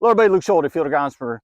Hello everybody, Luke Schulte, field agronomist for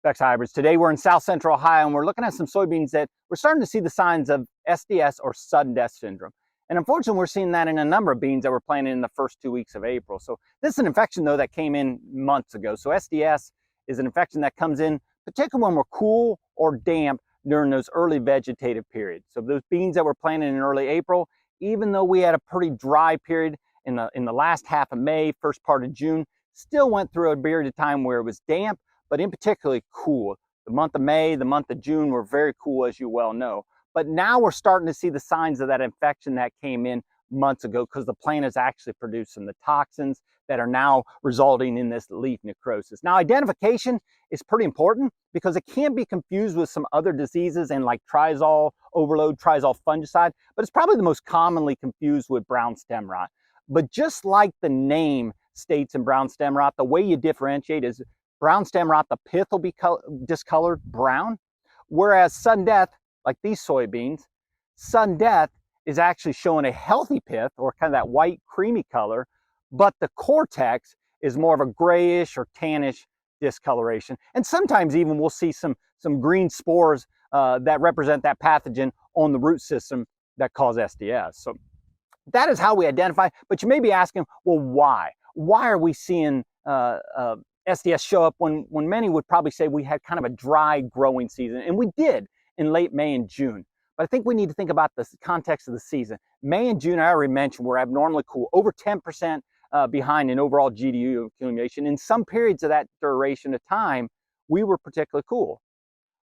Beck's Hybrids. Today we're in South Central Ohio and we're looking at some soybeans that we're starting to see the signs of SDS or sudden death syndrome. And unfortunately, we're seeing that in a number of beans that were planted in the first 2 weeks of April. So this is an infection though that came in months ago. So SDS is an infection that comes in particularly when we're cool or damp during those early vegetative periods. So those beans that were planted in early April, even though we had a pretty dry period in the last half of May, first part of June, still went through a period of time where it was damp, but in particularly cool. The month of May, the month of June were very cool, as you well know. But now we're starting to see the signs of that infection that came in months ago because the plant is actually producing the toxins that are now resulting in this leaf necrosis. Now, identification is pretty important because it can be confused with some other diseases and like triazole overload, triazole fungicide, but it's probably the most commonly confused with brown stem rot. But just like the name states in brown stem rot, the way you differentiate is brown stem rot, the pith will be discolored brown, whereas sudden death, like these soybeans, sudden death is actually showing a healthy pith or kind of that white creamy color, but the cortex is more of a grayish or tannish discoloration. And sometimes even we'll see some green spores that represent that pathogen on the root system that cause SDS. So that is how we identify, but you may be asking, well, why? Why are we seeing SDS show up when many would probably say we had kind of a dry growing season? And we did in late May and June. But I think we need to think about the context of the season. May and June, I already mentioned, were abnormally cool, over 10% behind in overall GDU accumulation. In some periods of that duration of time, we were particularly cool.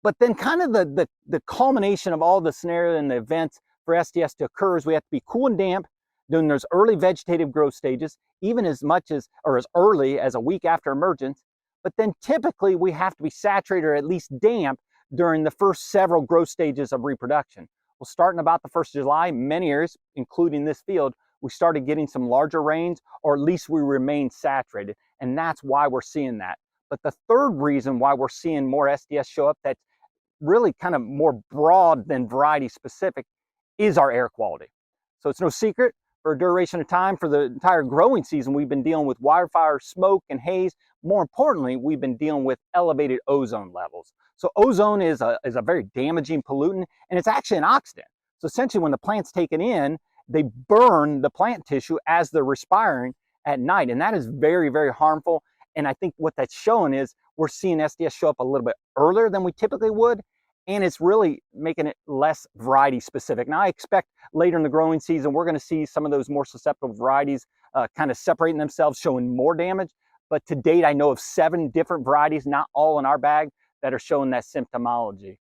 But then kind of the culmination of all the scenario and the events for SDS to occur is we have to be cool and damp during those early vegetative growth stages, even as much as, or as early as a week after emergence. But then typically we have to be saturated or at least damp during the first several growth stages of reproduction. Well, starting about the 1st of July, many areas, including this field, we started getting some larger rains, or at least we remained saturated. And that's why we're seeing that. But the third reason why we're seeing more SDS show up that's really kind of more broad than variety specific is our air quality. So it's no secret, for a duration of time, for the entire growing season, we've been dealing with wildfire, smoke, and haze. More importantly, we've been dealing with elevated ozone levels. So ozone is a very damaging pollutant, and it's actually an oxidant. So essentially, when the plant's taken in, they burn the plant tissue as they're respiring at night, and that is very, very harmful. And I think what that's showing is we're seeing SDS show up a little bit earlier than we typically would, and it's really making it less variety specific. Now I expect later in the growing season, we're gonna see some of those more susceptible varieties kind of separating themselves, showing more damage. But to date, I know of 7 different varieties, not all in our bag, that are showing that symptomology.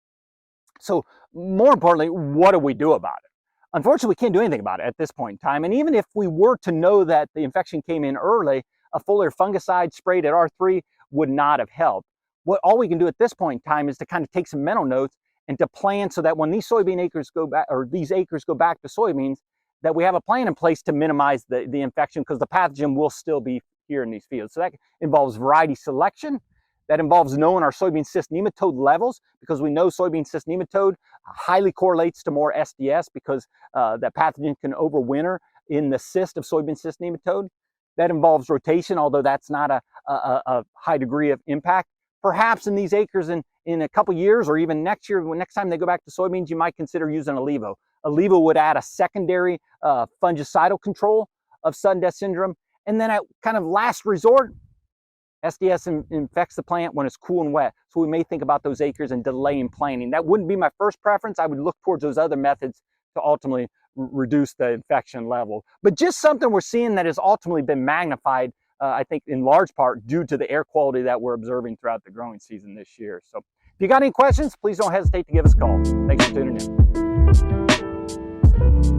So more importantly, what do we do about it? Unfortunately, we can't do anything about it at this point in time. And even if we were to know that the infection came in early, a foliar fungicide sprayed at R3 would not have helped. All we can do at this point in time is to kind of take some mental notes and to plan so that when these soybean acres go back, or these acres go back to soybeans, that we have a plan in place to minimize the infection, because the pathogen will still be here in these fields. So that involves variety selection. That involves knowing our soybean cyst nematode levels, because we know soybean cyst nematode highly correlates to more SDS because that pathogen can overwinter in the cyst of soybean cyst nematode. That involves rotation, although that's not a high degree of impact. Perhaps in these acres in a couple years, or even next year, next time they go back to soybeans, you might consider using a levo. A levo would add a secondary fungicidal control of sudden death syndrome. And then at kind of last resort, SDS infects the plant when it's cool and wet. So we may think about those acres and delaying planting. That wouldn't be my first preference. I would look towards those other methods to ultimately reduce the infection level. But just something we're seeing that has ultimately been magnified, I think in large part due to the air quality that we're observing throughout the growing season this year. So if you got any questions, please don't hesitate to give us a call. Thanks for tuning in.